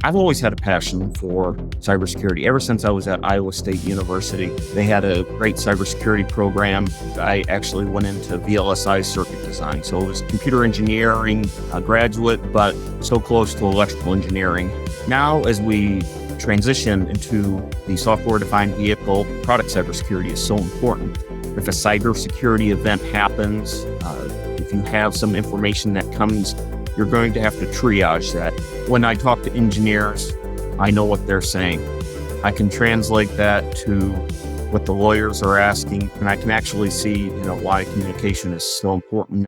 I've always had a passion for cybersecurity. Ever since I was at Iowa State University, they had a great cybersecurity program. I actually went into VLSI circuit design. So it was computer engineering graduate, but so close to electrical engineering. Now, as we transition into the software-defined vehicle, product cybersecurity is so important. If a cybersecurity event happens, if you have some information that comes, you're going to have to triage that. When I talk to engineers, I know what they're saying. I can translate that to what the lawyers are asking, and I can actually see, why communication is so important.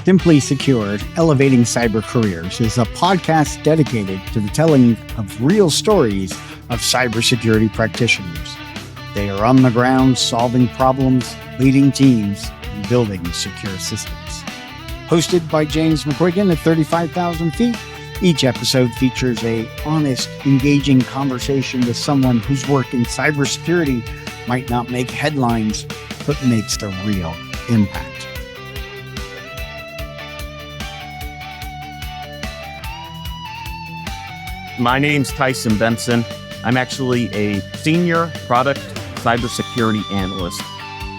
Simply Secured, Elevating Cyber Careers is a podcast dedicated to the telling of real stories of cybersecurity practitioners. They are on the ground solving problems, leading teams, and building secure systems. Hosted by James McQuiggan at 35,000 feet, each episode features an honest, engaging conversation with someone whose work in cybersecurity might not make headlines, but makes a real impact. My name's Tyson Benson. I'm actually a senior product cybersecurity analyst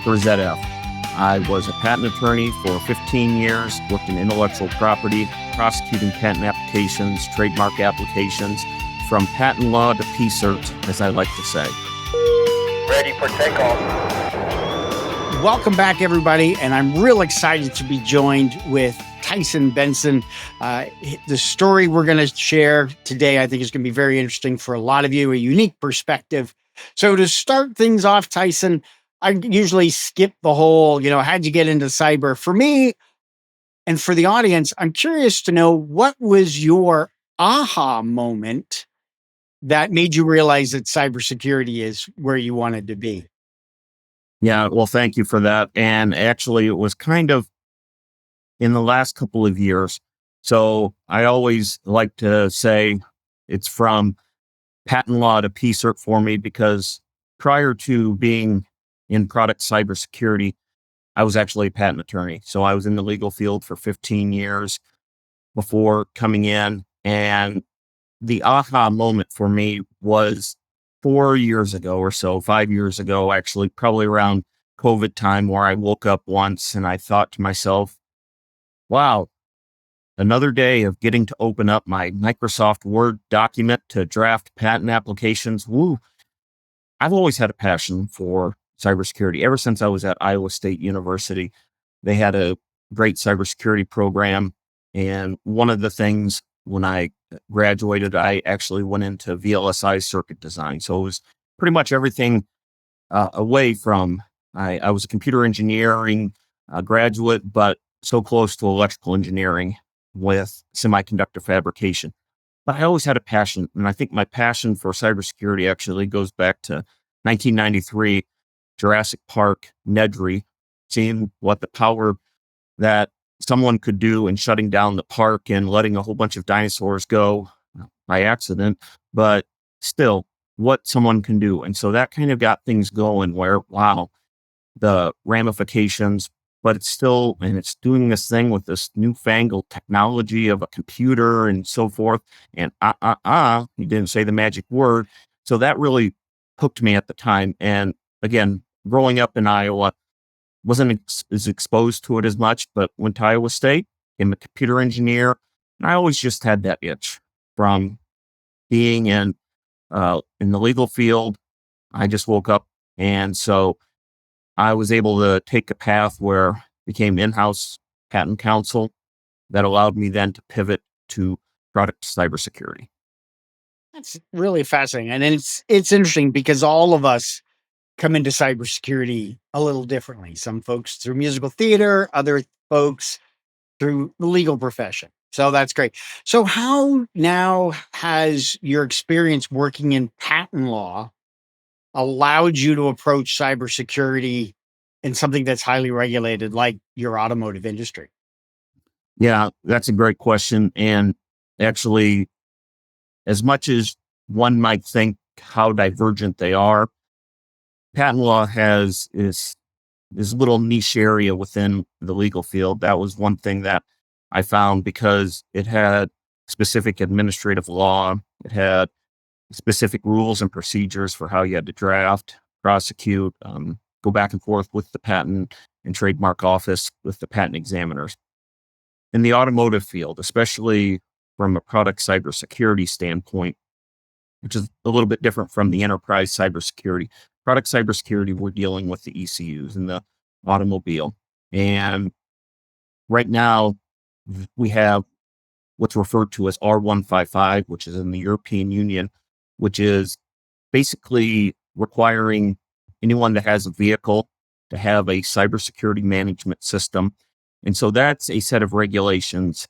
for ZF. I was a patent attorney for 15 years, worked in intellectual property, prosecuting patent applications, trademark applications, from patent law to PCERT, as I like to say. Ready for takeoff. Welcome back, everybody, and I'm real excited to be joined with Tyson Benson. The story we're going to share today, I think, is going to be very interesting for a lot of you, a unique perspective. So to start things off, Tyson, I usually skip the whole, how'd you get into cyber? For me, and for the audience, I'm curious to know, what was your aha moment that made you realize that cybersecurity is where you wanted to be? Yeah, well, thank you for that. And actually, it was kind of in the last couple of years. So I always like to say it's from patent law to PCERT for me, because prior to being in product cybersecurity, I was actually a patent attorney. So I was in the legal field for 15 years before coming in. And the aha moment for me was 4 years ago or so, 5 years ago, actually, probably around COVID time, where I woke up once and I thought to myself, wow, another day of getting to open up my Microsoft Word document to draft patent applications. Woo. I've always had a passion for cybersecurity. Ever since I was at Iowa State University, they had a great cybersecurity program. And one of the things, when I graduated, I actually went into VLSI circuit design. So it was pretty much everything away from, I was a computer engineering graduate, but so close to electrical engineering with semiconductor fabrication. But I always had a passion. And I think my passion for cybersecurity actually goes back to 1993, Jurassic Park, Nedry, seeing what the power that someone could do in shutting down the park and letting a whole bunch of dinosaurs go by accident, but still what someone can do. And so that kind of got things going where, wow, the ramifications, but it's still, and it's doing this thing with this newfangled technology of a computer and so forth. And you didn't say the magic word. So that really hooked me at the time. And again, growing up in Iowa, wasn't as exposed to it as much, but went to Iowa State, became a computer engineer. And I always just had that itch from being in the legal field. I just woke up. And so I was able to take a path where I became in-house patent counsel that allowed me then to pivot to product cybersecurity. That's really fascinating. And it's interesting because all of us come into cybersecurity a little differently. Some folks through musical theater, other folks through the legal profession. So that's great. So how now has your experience working in patent law allowed you to approach cybersecurity in something that's highly regulated, like your automotive industry? Yeah, that's a great question. And actually, as much as one might think how divergent they are, patent law has this little niche area within the legal field. That was one thing that I found, because it had specific administrative law. It had specific rules and procedures for how you had to draft, prosecute, go back and forth with the patent and trademark office with the patent examiners. In the automotive field, especially from a product cybersecurity standpoint, which is a little bit different from the enterprise cybersecurity. Product cybersecurity, we're dealing with the ECUs in the automobile. And right now, we have what's referred to as R155, which is in the European Union, which is basically requiring anyone that has a vehicle to have a cybersecurity management system. And so that's a set of regulations.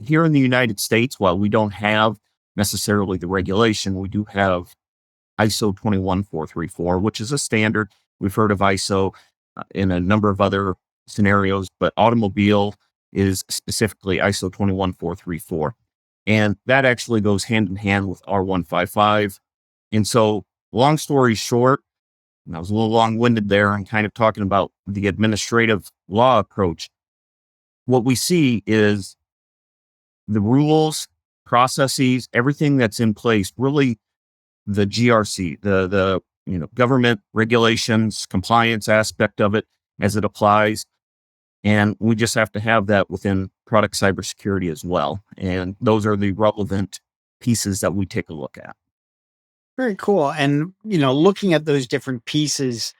Here in the United States, while we don't have necessarily the regulation, we do have ISO 21434, which is a standard. We've heard of ISO in a number of other scenarios, but automobile is specifically ISO 21434. And that actually goes hand in hand with R155. And so, long story short, and I was a little long-winded there and kind of talking about the administrative law approach. What we see is the rules, processes, everything that's in place, really the GRC, the government regulations, compliance aspect of it as it applies. And we just have to have that within product cybersecurity as well. And those are the relevant pieces that we take a look at. Very cool. And, looking at those different pieces,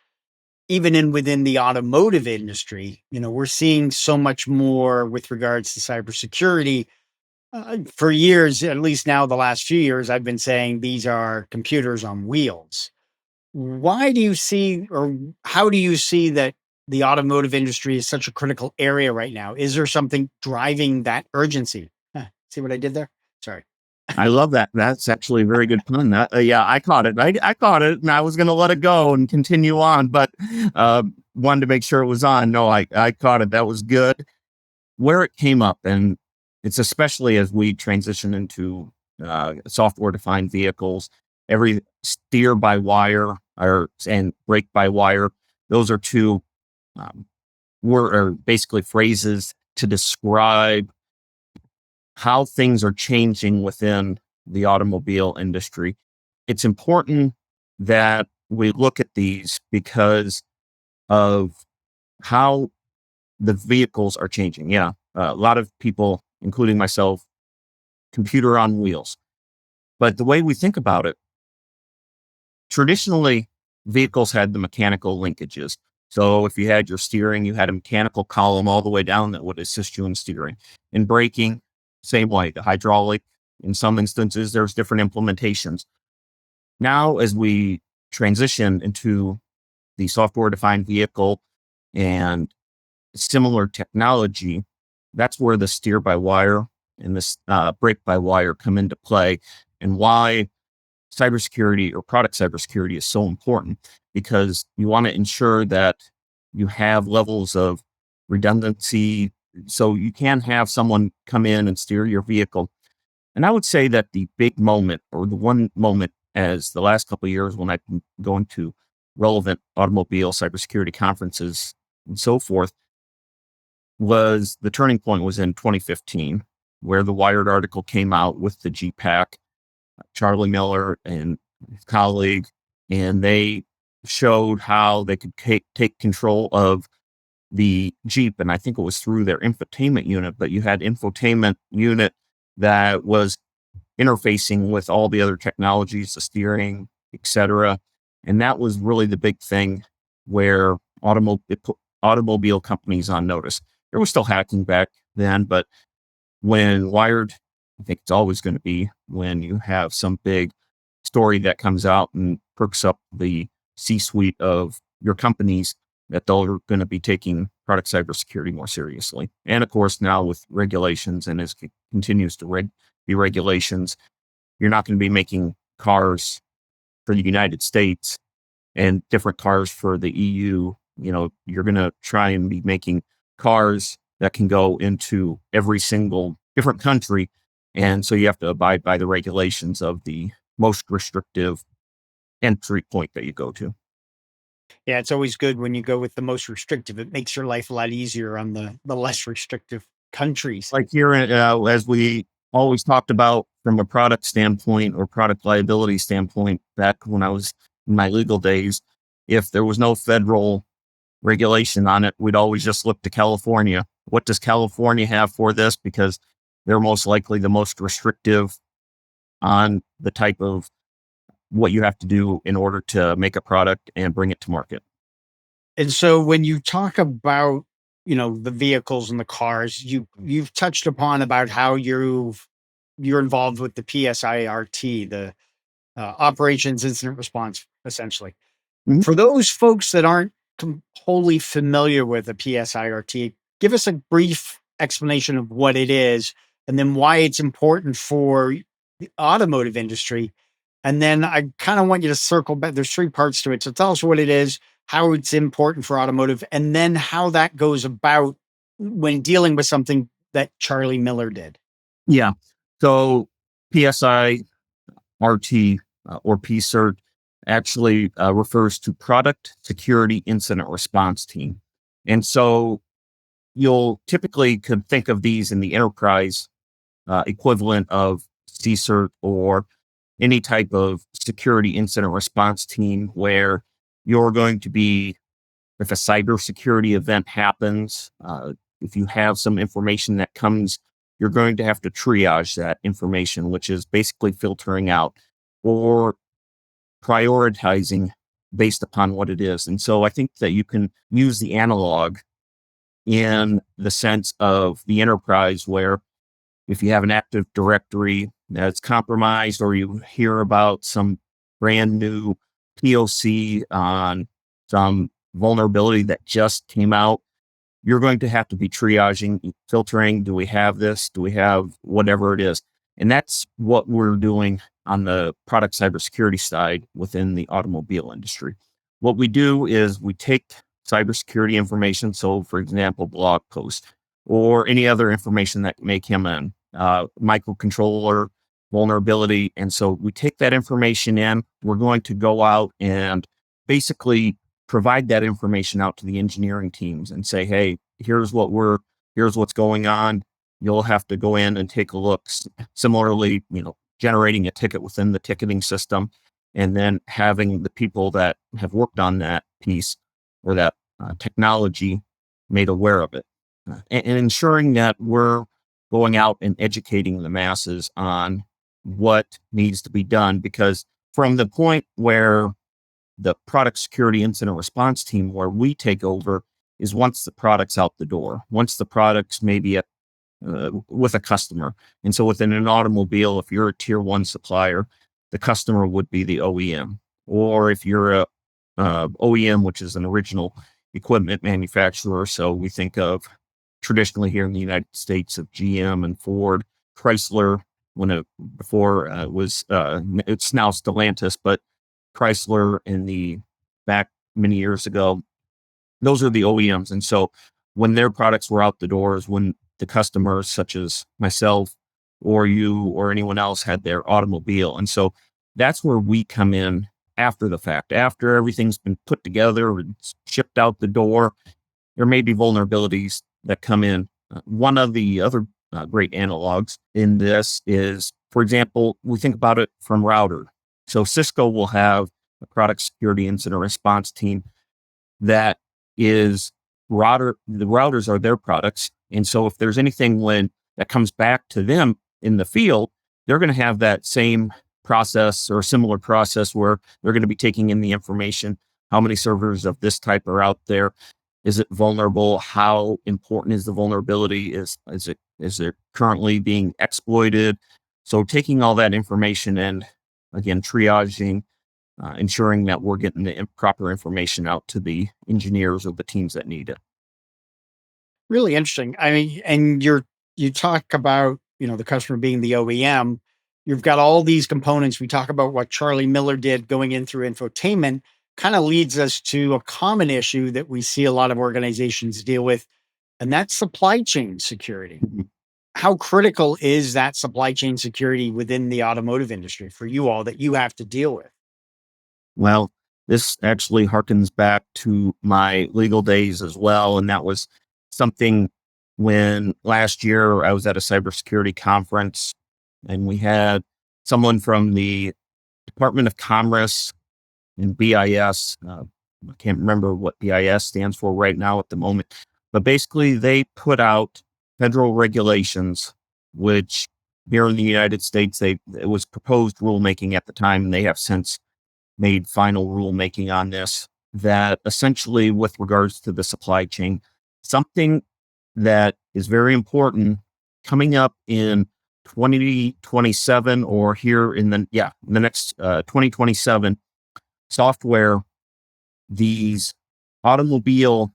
even within the automotive industry, we're seeing so much more with regards to cybersecurity. For years, at least now the last few years, I've been saying these are computers on wheels. Why do you see, or how do you see that the automotive industry is such a critical area right now? Is there something driving that urgency? See what I did there? Sorry. I love that. That's actually a very good pun. Yeah, I caught it. I caught it, and I was going to let it go and continue on, but wanted to make sure it was on. No, I caught it. That was good. Where it came up, and it's especially as we transition into software-defined vehicles, every steer by wire and brake by wire, those are two were basically phrases to describe how things are changing within the automobile industry. It's important that we look at these because of how the vehicles are changing. Yeah, a lot of people, including myself, computer on wheels. But the way we think about it, traditionally, vehicles had the mechanical linkages. So if you had your steering, you had a mechanical column all the way down that would assist you in steering. In braking, same way, the hydraulic, in some instances, there's different implementations. Now, as we transition into the software-defined vehicle and similar technology, that's where the steer-by-wire and this brake-by-wire come into play, and why cybersecurity or product cybersecurity is so important, because you want to ensure that you have levels of redundancy, so you can have someone come in and steer your vehicle. And I would say that the big moment, or the one moment as the last couple of years when I've been going to relevant automobile cybersecurity conferences and so forth, was the turning point was in 2015, where the Wired article came out with the GPAC, Charlie Miller and his colleague, and they showed how they could take control of the Jeep. And I think it was through their infotainment unit, but you had infotainment unit that was interfacing with all the other technologies, the steering, etc. And that was really the big thing where it put automobile companies on notice. There was still hacking back then, but when Wired, I think it's always going to be when you have some big story that comes out and perks up the C-suite of your companies, that they're going to be taking product cybersecurity more seriously. And of course, now with regulations, and as it continues to be regulations, you're not going to be making cars for the United States and different cars for the EU. You're going to try and be making cars that can go into every single different country. And so you have to abide by the regulations of the most restrictive entry point that you go to. Yeah, it's always good when you go with the most restrictive. It makes your life a lot easier on the less restrictive countries. Like here, as we always talked about from a product standpoint or product liability standpoint back when I was in my legal days. If there was no federal regulation on it, we'd always just look to California. What does California have for this? Because they're most likely the most restrictive on the type of what you have to do in order to make a product and bring it to market. And so when you talk about, the vehicles and the cars, you've touched upon about how you're involved with the PSIRT, the operations incident response, essentially. Mhm. For those folks that aren't wholly familiar with the PSIRT, give us a brief explanation of what it is and then why it's important for the automotive industry. And then I kind of want you to circle back. There's three parts to it. So tell us what it is, how it's important for automotive, and then how that goes about when dealing with something that Charlie Miller did. Yeah. So PSI RT or PSIRT actually refers to Product Security Incident Response Team. And so you'll typically could think of these in the enterprise equivalent of CSIRT or any type of security incident response team where you're going to be, if a cybersecurity event happens, if you have some information that comes, you're going to have to triage that information, which is basically filtering out or prioritizing based upon what it is. And so I think that you can use the analog in the sense of the enterprise where if you have an Active Directory that's compromised or you hear about some brand new POC on some vulnerability that just came out, you're going to have to be triaging, filtering. Do we have this? Do we have whatever it is? And that's what we're doing on the product cybersecurity side within the automobile industry. What we do is we take cybersecurity information. So, for example, blog posts or any other information that may come in, microcontroller vulnerability. And so we take that information in. We're going to go out and basically provide that information out to the engineering teams and say, hey, here's what's going on. You'll have to go in and take a look. Similarly, generating a ticket within the ticketing system and then having the people that have worked on that piece or that technology made aware of it and ensuring that we're going out and educating the masses on what needs to be done. Because from the point where the product security incident response team, where we take over, is once the product's out the door, once the product's maybe with a customer. And so within an automobile, if you're a tier one supplier, the customer would be the OEM. Or if you're a OEM, which is an original equipment manufacturer. So we think of traditionally here in the United States of GM and Ford, Chrysler, when it before was it's now Stellantis, but Chrysler in the back many years ago, those are the OEMs. And so when their products were out the doors, when the customers such as myself or you or anyone else had their automobile. And so that's where we come in after the fact, after everything's been put together and shipped out the door. There may be vulnerabilities that come in. One of the other great analogs in this is, for example, we think about it from router. So Cisco will have a product security incident response team that is router. The routers are their products. And so if there's anything that comes back to them in the field, they're going to have that same process or similar process where they're going to be taking in the information. How many servers of this type are out there? Is it vulnerable? How important is the vulnerability? Is it currently being exploited? So taking all that information and again, triaging, ensuring that we're getting the proper information out to the engineers or the teams that need it. Really interesting. I mean, and you talk about, the customer being the OEM. You've got all these components. We talk about what Charlie Miller did going in through infotainment, kind of leads us to a common issue that we see a lot of organizations deal with, and that's supply chain security. Mhm. How critical is that supply chain security within the automotive industry for you all that you have to deal with? Well, this actually harkens back to my legal days as well. And that was something when last year I was at a cybersecurity conference and we had someone from the Department of Commerce and BIS. I can't remember what BIS stands for right now at the moment, but basically they put out federal regulations, which here in the United States, it was proposed rulemaking at the time, and they have since made final rulemaking on this, that essentially with regards to the supply chain, something that is very important coming up in 2027 or here in the next 2027 software, these automobile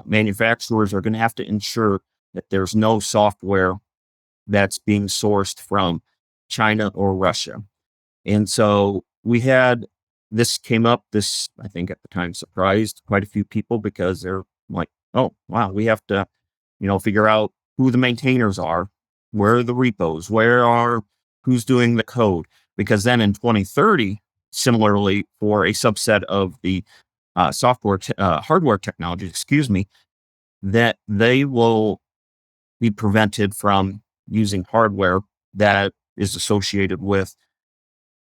manufacturers are going to have to ensure that there's no software that's being sourced from China or Russia. And so we had this came up. This, I think at the time, surprised quite a few people because they're like, oh, wow, we have to, figure out who the maintainers are, where are the repos, who's doing the code. Because then in 2030, similarly, for a subset of the hardware technology, that they will be prevented from using hardware that is associated with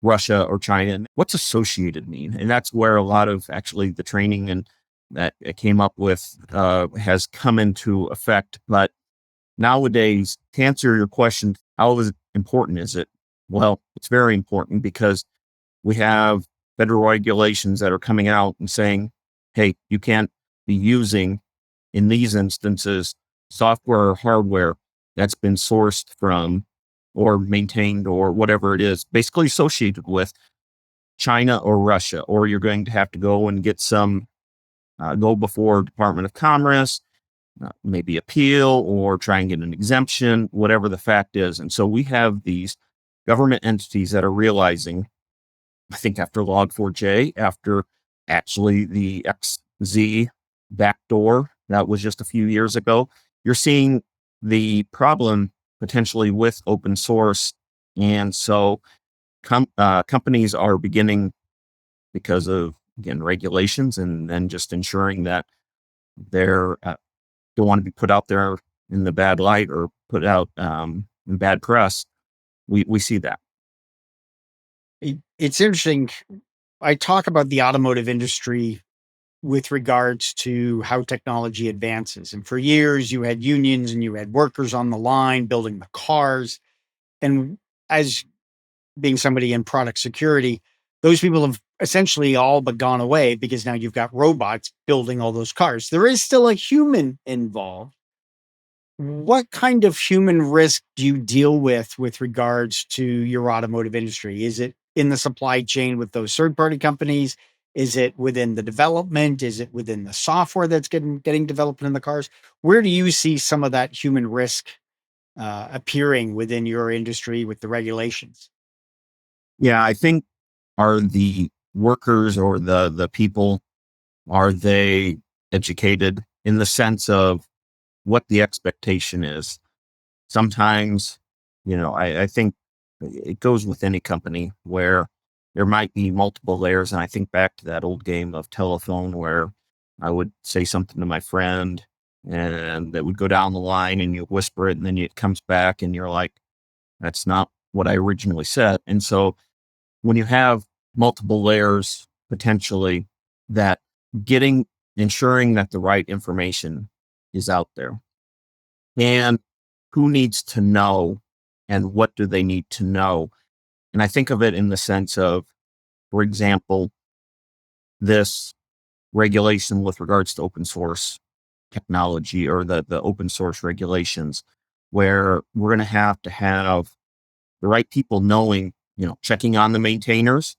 Russia or China. And what's associated mean? And that's where a lot of actually the training and that it came up with has come into effect. But nowadays, to answer your question, how important is it? Well, it's very important because we have federal regulations that are coming out and saying, hey, you can't be using, in these instances, software or hardware that's been sourced from or maintained or whatever it is, basically associated with China or Russia, or you're going to have to go and get go before Department of Commerce, maybe appeal or try and get an exemption, whatever the fact is. And so we have these government entities that are realizing, I think after Log4j, after actually the XZ backdoor, that was just a few years ago, you're seeing the problem potentially with open source. And so companies are beginning, because of, again, regulations and then just ensuring that they're don't want to be put out there in the bad light or put out in bad press. We see that. It's interesting. I talk about the automotive industry with regards to how technology advances. And for years, you had unions and you had workers on the line building the cars. And as being somebody in product security, those people have essentially all but gone away because now you've got robots building all those cars. There is still a human involved. What kind of human risk do you deal with regards to your automotive industry? Is it in the supply chain with those third-party companies? Is it within the development? Is it within the software that's getting developed in the cars? Where do you see some of that human risk appearing within your industry with the regulations? Yeah, I think, are the workers or the people, are they educated in the sense of what the expectation is? Sometimes, I think it goes with any company where there might be multiple layers. And I think back to that old game of telephone where I would say something to my friend and that would go down the line and you whisper it and then it comes back and you're like, that's not what I originally said. And so when you have multiple layers, potentially, that ensuring that the right information is out there, and who needs to know and what do they need to know. And I think of it in the sense of, for example, this regulation with regards to open source technology or the open source regulations, where we're going to have the right people knowing, checking on the maintainers.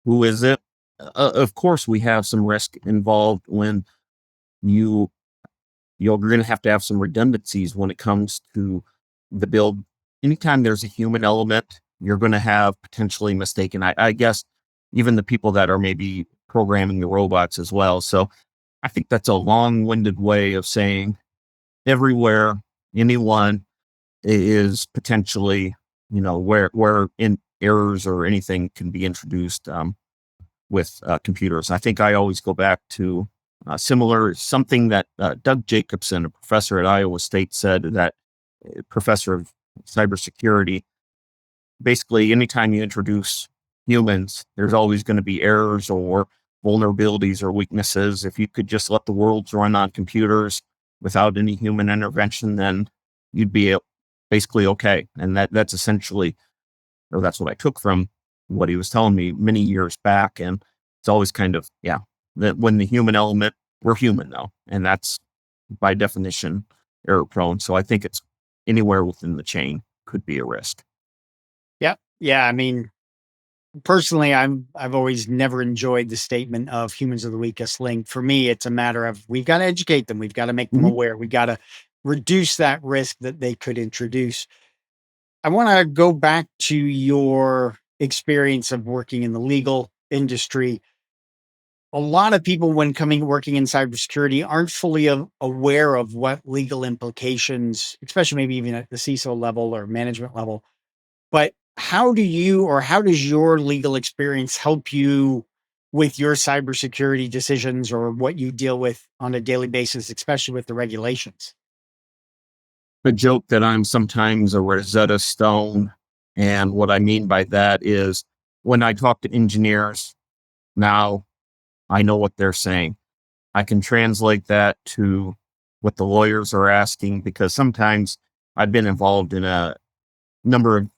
Who is it? Of course, we have some risk involved when you're going to have some redundancies when it comes to the build. Anytime there's a human element, you're going to have potentially mistaken. I guess even the people that are maybe programming the robots as well. So I think that's a long-winded way of saying everywhere, anyone is potentially, where in errors or anything can be introduced with computers. I think I always go back to something that Doug Jacobson, a professor at Iowa State, said, that professor of cybersecurity, basically anytime you introduce humans, there's always going to be errors or vulnerabilities or weaknesses. If you could just let the worlds run on computers without any human intervention, then you'd be basically okay. And that's essentially, or that's what I took from what he was telling me many years back. And it's always kind of, yeah, that when the human element, we're human though. And that's by definition error prone. So I think it's anywhere within the chain could be a risk. Yep. Yeah. I mean, personally, I've always never enjoyed the statement of humans are the weakest link. For me, it's a matter of we've got to educate them, we've got to make them Mhm. aware, we got to reduce that risk that they could introduce. I want to go back to your experience of working in the legal industry. A lot of people, when coming working in cybersecurity, aren't fully aware of what legal implications, especially maybe even at the CISO level or management level. But how do you, or how does your legal experience help you with your cybersecurity decisions or what you deal with on a daily basis, especially with the regulations? A joke that I'm sometimes a Rosetta Stone. And what I mean by that is when I talk to engineers now, I know what they're saying. I can translate that to what the lawyers are asking because sometimes I've been involved in a number of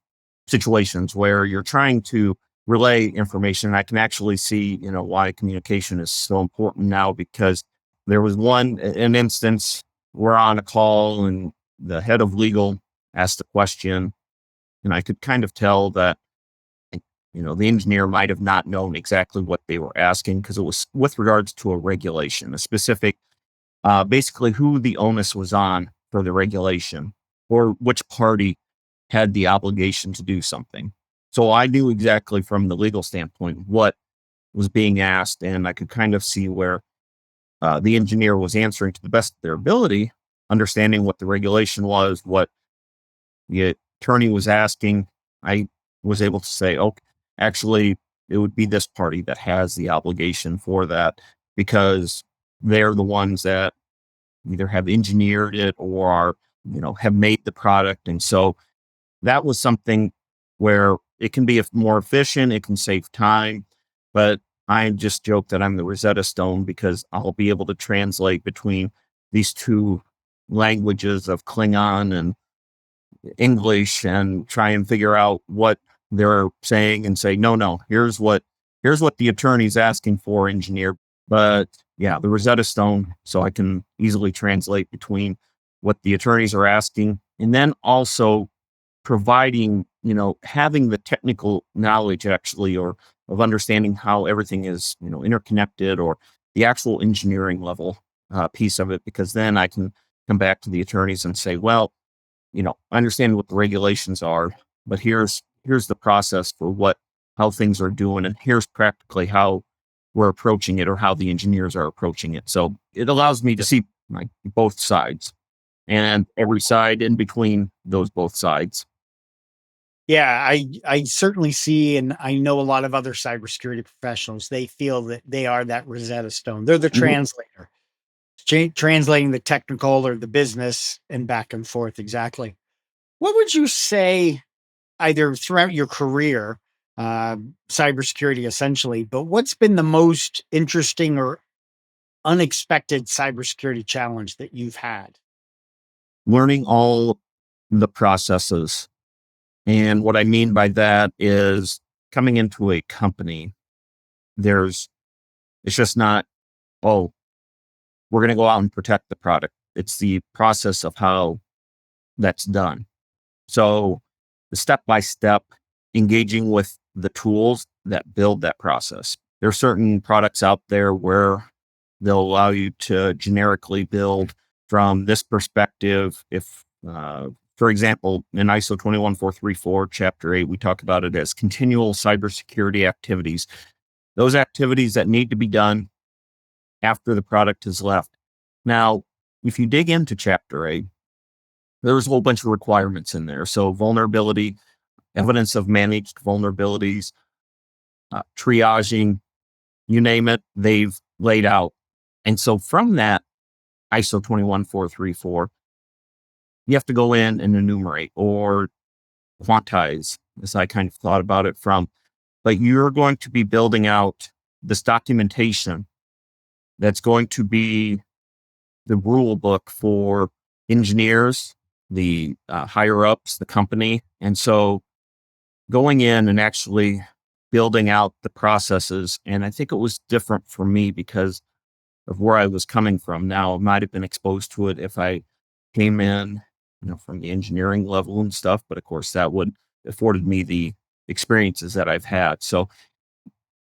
situations where you're trying to relay information. I can actually see, why communication is so important now because there was an instance we're on a call and the head of legal asked a question and I could kind of tell that, the engineer might have not known exactly what they were asking because it was with regards to a regulation, a specific, basically who the onus was on for the regulation or which party had the obligation to do something. So I knew exactly from the legal standpoint what was being asked, and I could kind of see where the engineer was answering to the best of their ability, understanding what the regulation was, what the attorney was asking. I was able to say, "Oh, actually, it would be this party that has the obligation for that because they're the ones that either have engineered it or are, have made the product." And so that was something where it can be more efficient, it can save time, but I just joke that I'm the Rosetta Stone because I'll be able to translate between these two languages of Klingon and English and try and figure out what they're saying and say, no, here's what the attorney's asking for, engineer. But yeah, the Rosetta Stone, so I can easily translate between what the attorneys are asking and then also providing, having the technical knowledge actually, or of understanding how everything is, interconnected or the actual engineering level piece of it, because then I can come back to the attorneys and say, well, I understand what the regulations are, but here's the process for how things are doing, and here's practically how we're approaching it or how the engineers are approaching it. So it allows me to see like both sides and every side in between those both sides. Yeah, I certainly see, and I know a lot of other cybersecurity professionals. They feel that they are that Rosetta Stone. They're the Mhm. translator, translating the technical or the business and back and forth. Exactly. What would you say, either throughout your career, uh, cybersecurity essentially, but what's been the most interesting or unexpected cybersecurity challenge that you've had? Learning all the processes. And what I mean by that is coming into a company, there's, it's just not, oh, we're going to go out and protect the product. It's the process of how that's done. So the step by step engaging with the tools that build that process. There are certain products out there where they'll allow you to generically build from this perspective. If, for example, in ISO 21434, Chapter 8, we talk about it as continual cybersecurity activities, those activities that need to be done after the product is left. Now, if you dig into Chapter 8, there's a whole bunch of requirements in there. So, vulnerability, evidence of managed vulnerabilities, triaging, you name it, they've laid out. And so, from that, ISO 21434, you have to go in and enumerate or quantize, as I kind of thought about it from, but you're going to be building out this documentation that's going to be the rule book for engineers, the higher ups, the company. And so going in and actually building out the processes, and I think it was different for me because of where I was coming from. Now, I might have been exposed to it if I came in, from the engineering level and stuff, but of course that would afforded me the experiences that I've had. So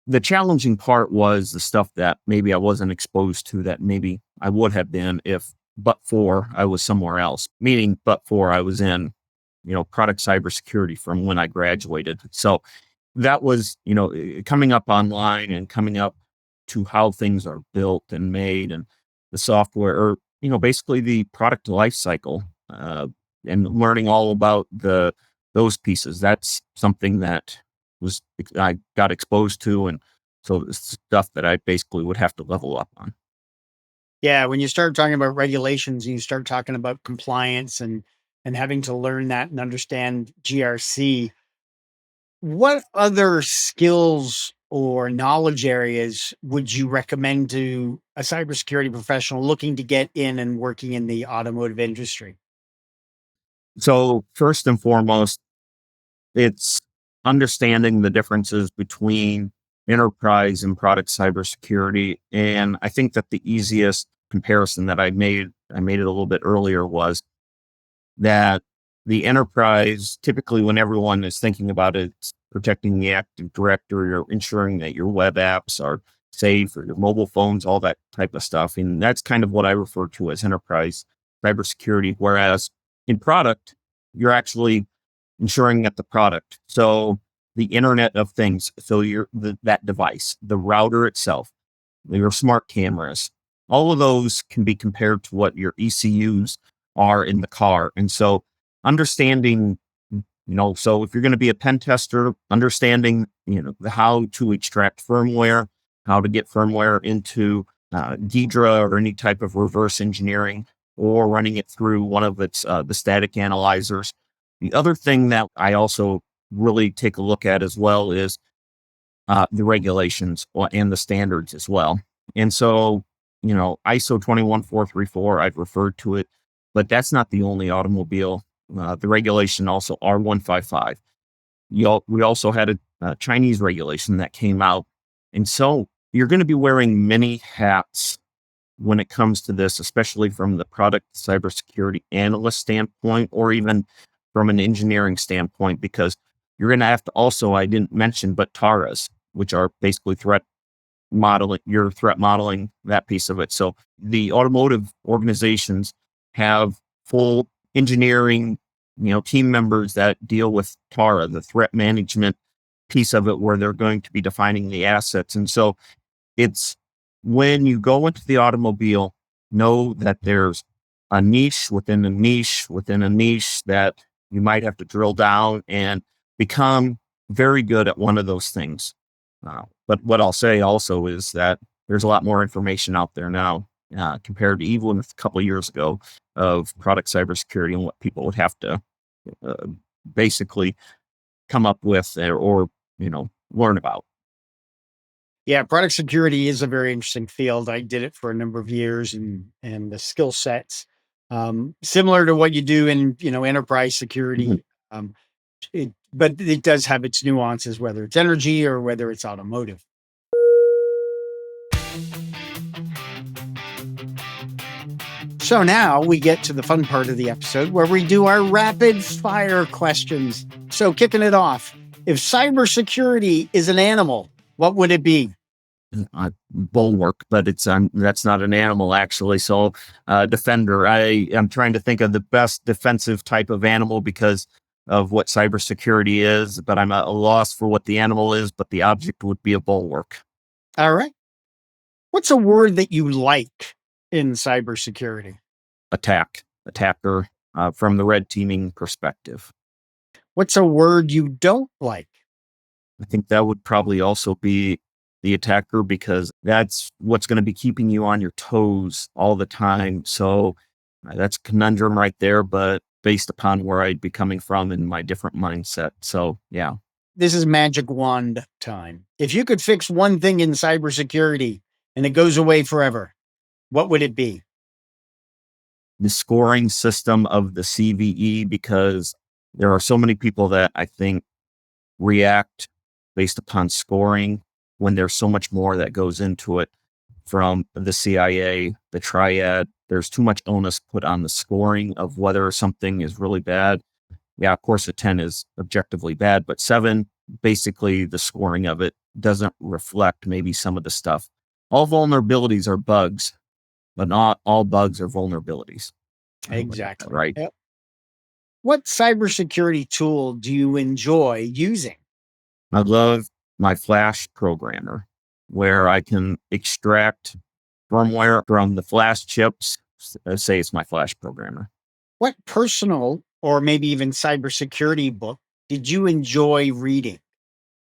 the challenging part was the stuff that maybe I wasn't exposed to that maybe I would have been if but for I was somewhere else, meaning but for I was in, product cybersecurity from when I graduated. So that was, coming up online and coming up to how things are built and made and the software or, basically the product life cycle, and learning all about those pieces. That's something that I got exposed to. And so it's stuff that I basically would have to level up on. Yeah, when you start talking about regulations and you start talking about compliance and having to learn that and understand GRC, what other skills or knowledge areas would you recommend to a cybersecurity professional looking to get in and working in the automotive industry? So first and foremost, it's understanding the differences between enterprise and product cybersecurity. And I think that the easiest comparison that I made it a little bit earlier was that the enterprise, typically when everyone is thinking about it, it's protecting the Active Directory or ensuring that your web apps are safe or your mobile phones, all that type of stuff. And that's kind of what I refer to as enterprise cybersecurity. Whereas in product, you're actually ensuring that the product, so the Internet of Things, so that device, the router itself, your smart cameras, all of those can be compared to what your ECUs are in the car. And so understanding, so if you're going to be a pen tester, understanding, the how to extract firmware, how to get firmware into Ghidra or any type of reverse engineering, or running it through one of its the static analyzers. The other thing that I also really take a look at as well is the regulations and the standards as well. And so, ISO 21434, I've referred to it, but that's not the only automobile. The regulation also R155. We also had a Chinese regulation that came out. And so you're going to be wearing many hats when it comes to this, especially from the product cybersecurity analyst standpoint, or even from an engineering standpoint, because you're going to have to also, I didn't mention, but TARAs, which are basically threat modeling, that piece of it. So the automotive organizations have full engineering, team members that deal with TARA, the threat management piece of it, where they're going to be defining the assets. And so it's when you go into the automobile, know that there's a niche within a niche within a niche that you might have to drill down and become very good at one of those things. But what I'll say also is that there's a lot more information out there now compared to even a couple of years ago of product cybersecurity and what people would have to uh, basically come up with or learn about. Yeah, product security is a very interesting field. I did it for a number of years, and the skill sets similar to what you do in enterprise Mhm. security. But it does have its nuances, whether it's energy or whether it's automotive. So now we get to the fun part of the episode where we do our rapid fire questions. So kicking it off, if cybersecurity is an animal, what would it be? Bulwark, but that's not an animal actually. So defender. I am trying to think of the best defensive type of animal because of what cybersecurity is, but I'm at a loss for what the animal is. But the object would be a bulwark. All right. What's a word that you like in cybersecurity? Attacker, from the red teaming perspective. What's a word you don't like? I think that would probably also be the attacker because that's what's going to be keeping you on your toes all the time. So that's a conundrum right there. But based upon where I'd be coming from and my different mindset. So yeah, This is magic wand time. If you could fix one thing in cybersecurity and it goes away forever, what would it be? the scoring system of the CVE, because there are so many people that I think react based upon scoring when there's so much more that goes into it from the CIA, the triad. There's too much onus put on the scoring of whether something is really bad. Yeah, of course, a 10 is objectively bad, but 7, basically the scoring of it doesn't reflect maybe some of the stuff. All vulnerabilities are bugs, but not all bugs are vulnerabilities. I hope I got that Exactly. right. Yep. What cybersecurity tool do you enjoy using? I love my Flash programmer, where I can extract firmware from the Flash chips. Say it's my Flash programmer. What personal or maybe even cybersecurity book did you enjoy reading?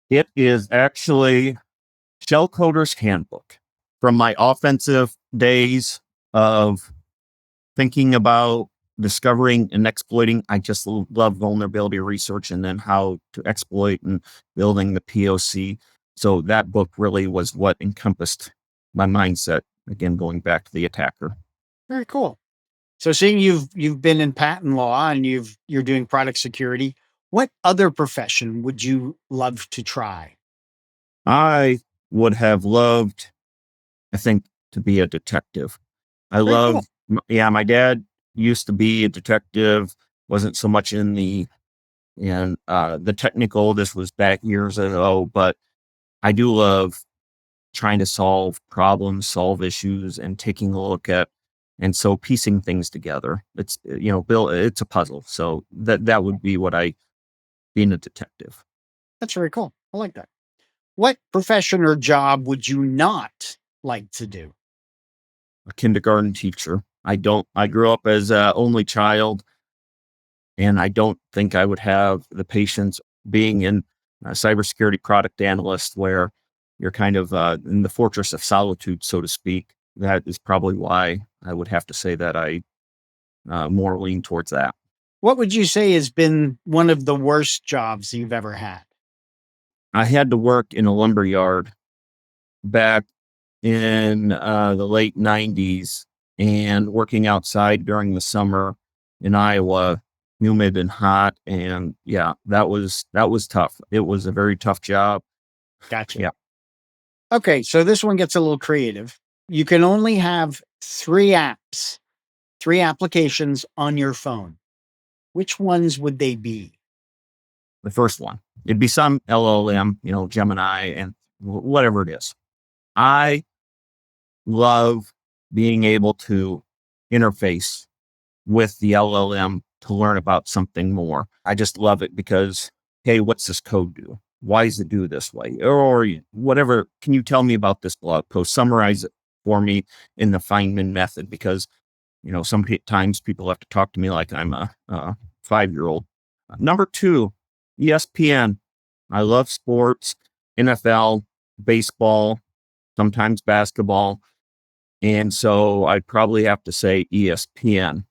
It is actually Shell Coder's Handbook. From my offensive days of thinking about discovering and exploiting, I just love vulnerability research and then how to exploit and building the POC. So that book really was what encompassed my mindset. Again, going back to the attacker. Very cool. So seeing you've been in patent law and you're doing product security, what other profession would you love to try? I would have loved, I think, to be a detective. I Very cool. love, yeah, my dad used to be a detective, wasn't so much in the technical. This was back years ago, but I do love trying to solve problems, solve issues, and taking a look at, and so piecing things together. It's, Bill, it's a puzzle. So that would be what being a detective. That's very cool. I like that. What profession or job would you not like to do? A kindergarten teacher. I grew up as a only child, and I don't think I would have the patience being in a cybersecurity product analyst where you're kind of in the fortress of solitude, so to speak. That is probably why I would have to say that I more lean towards that. What would you say has been one of the worst jobs you've ever had? I had to work in a lumber yard back in the late 90s and working outside during the summer in Iowa, humid and hot. And yeah, that was tough. It was a very tough job. Gotcha. Yeah. Okay, so this one gets a little creative. You can only have 3 apps, 3 applications on your phone. Which ones would they be? The first one, it'd be some LLM, Gemini and whatever it is. I love being able to interface with the LLM to learn about something more. I just love it because, hey, what's this code do? Why does it do this way? Or whatever. Can you tell me about this blog post? Summarize it for me in the Feynman method, because, sometimes people have to talk to me like I'm a 5-year-old. Number 2, ESPN. I love sports, NFL, baseball, sometimes basketball. And so I'd probably have to say ESPN.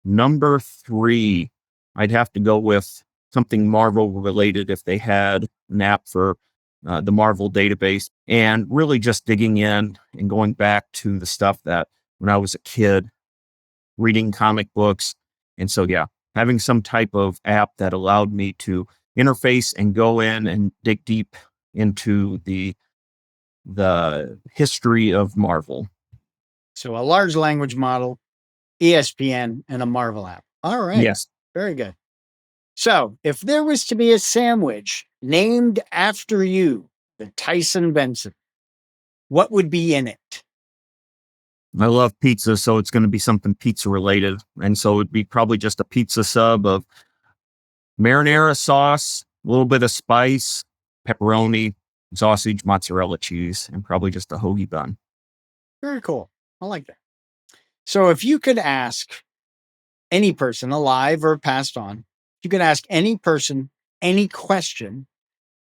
Number 3, I'd have to go with something Marvel related if they had an app for the Marvel database, and really just digging in and going back to the stuff that when I was a kid, reading comic books. And so, yeah, having some type of app that allowed me to interface and go in and dig deep into the history of Marvel. So, a large language model, ESPN, and a Marvel app. All right. Yes. Very good. So, if there was to be a sandwich named after you, the Tyson Benson, what would be in it? I love pizza, so it's going to be something pizza related. And so it'd be probably just a pizza sub of marinara sauce, a little bit of spice, pepperoni, sausage, mozzarella cheese, and probably just a hoagie bun. Very cool. I like that. So, if you could ask any person, alive or passed on, if you could ask any person any question,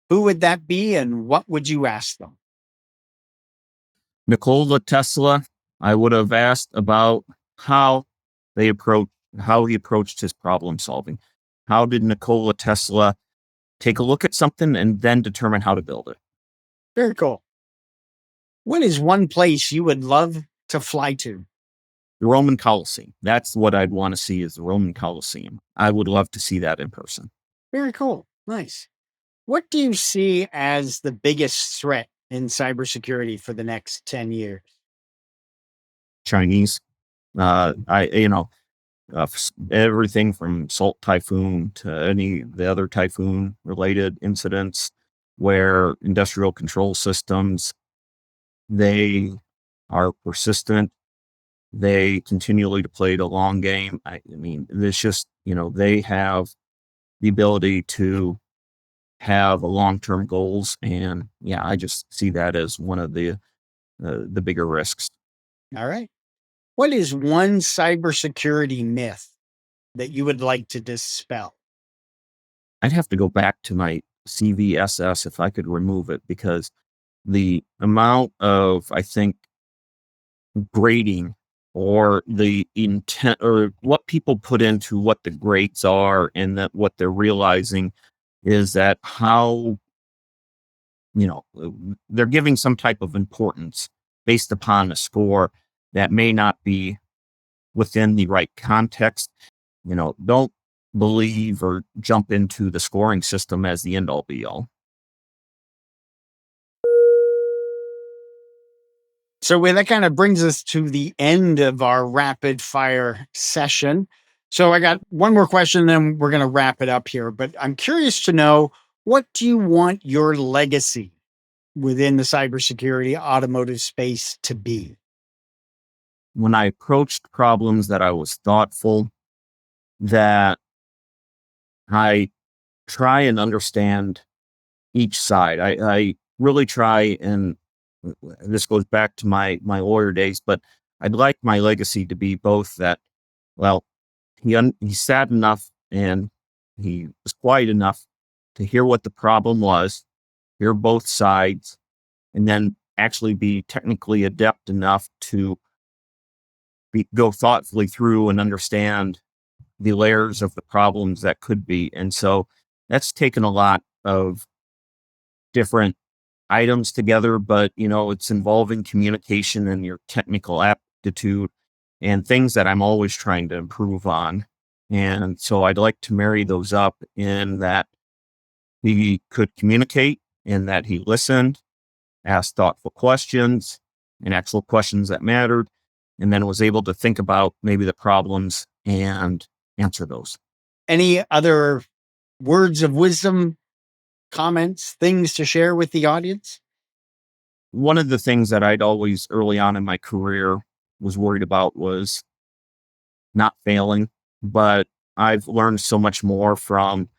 who would that be and what would you ask them? Nikola Tesla, I would have asked about how they approach how he approached his problem solving. How did Nikola Tesla take a look at something and then determine how to build it? Very cool. What is one place you would love to fly to? The Roman Colosseum. That's what I'd want to see, is the Roman Colosseum. I would love to see that in person. Very cool. Nice. What do you see as the biggest threat in cybersecurity for the next 10 years? Chinese. Everything from Salt Typhoon to any the other typhoon related incidents where industrial control systems, they are persistent. They continually to play the long game. I mean, it's just, they have the ability to have a long-term goals. And yeah, I just see that as one of the bigger risks. All right. What is one cybersecurity myth that you would like to dispel? I'd have to go back to my CVSS if I could remove it, because the amount of, I think, grading or the intent or what people put into what the grades are, and that what they're realizing is that how, they're giving some type of importance based upon a score that may not be within the right context. Don't believe or jump into the scoring system as the end all be all. So that kind of brings us to the end of our rapid fire session. So I got one more question, then we're going to wrap it up here. But I'm curious to know, what do you want your legacy within the cybersecurity automotive space to be? When I approached problems, that I was thoughtful, that I try and understand each side. I really try, and this goes back to my lawyer days, but I'd like my legacy to be both that, well, he sat enough and he was quiet enough to hear what the problem was, hear both sides, and then actually be technically adept enough to go thoughtfully through and understand the layers of the problems that could be. And so that's taken a lot of different items together, but it's involving communication and your technical aptitude and things that I'm always trying to improve on. And so I'd like to marry those up in that he could communicate, in that he listened, asked thoughtful questions and actual questions that mattered, and then was able to think about maybe the problems and answer those. Any other words of wisdom, comments, things to share with the audience? One of the things that I'd always early on in my career was worried about was not failing, but I've learned so much more from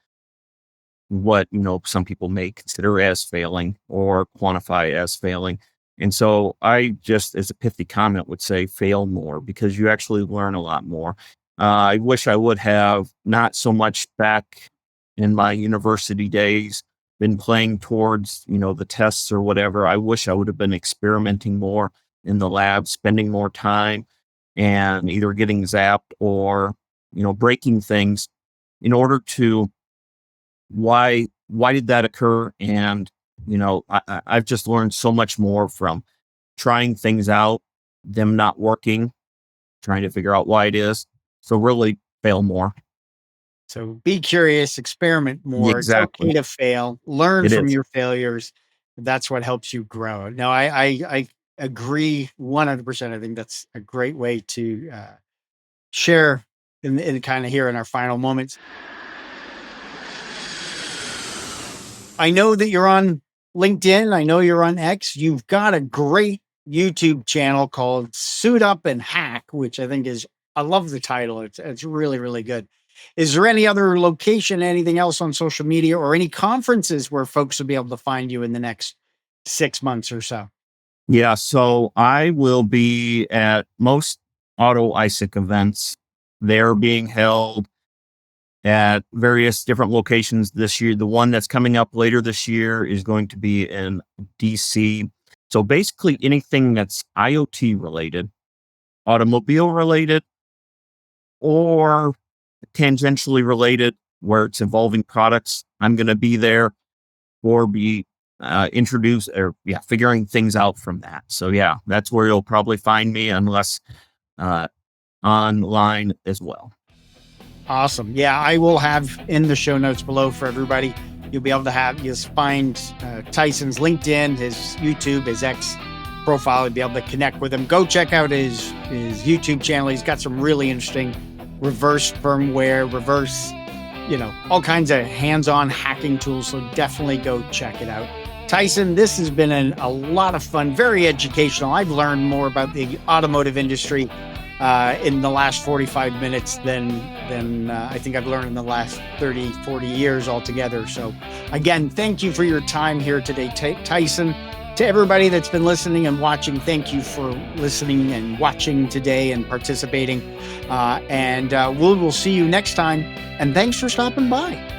what, some people may consider as failing or quantify as failing. And so I just, as a pithy comment, would say fail more, because you actually learn a lot more. I wish I would have not so much back in my university days been playing towards, the tests or whatever. I wish I would have been experimenting more in the lab, spending more time and either getting zapped or, breaking things in order to why did that occur? And I've just learned so much more from trying things out, them not working, trying to figure out why it is. So really fail more. So be curious, experiment Yeah, more. It's exactly. okay to fail, learn It from is. your failures. That's what helps you grow. No, I agree 100%. I think that's a great way to share in kind of here in our final moments. I know that you're on LinkedIn. I know you're on X. You've got a great YouTube channel called Suit Up and Hack, which I think is, I love the title. It's really, really good. Is there any other location, anything else on social media, or any conferences where folks will be able to find you in the next 6 months or so? Yeah. So I will be at most auto ISIC events. They're being held at various different locations this year. The one that's coming up later this year is going to be in DC. So basically anything that's IoT related, automobile related, or tangentially related where it's involving products, I'm going to be there or be introduced or figuring things out from that. So that's where you'll probably find me, unless online as well. Awesome. Yeah, I will have in the show notes below for everybody. You'll be able to just find Tyson's LinkedIn, his YouTube, his X profile, and be able to connect with him. Go check out his YouTube channel. He's got some really interesting reverse firmware, all kinds of hands-on hacking tools. So definitely go check it out. Tyson, this has been a lot of fun, very educational. I've learned more about the automotive industry in the last 45 minutes than I think I've learned in the last 30, 40 years altogether. So again, thank you for your time here today, Tyson. To everybody that's been listening and watching, thank you for listening and watching today and participating. And we'll see you next time. And thanks for stopping by.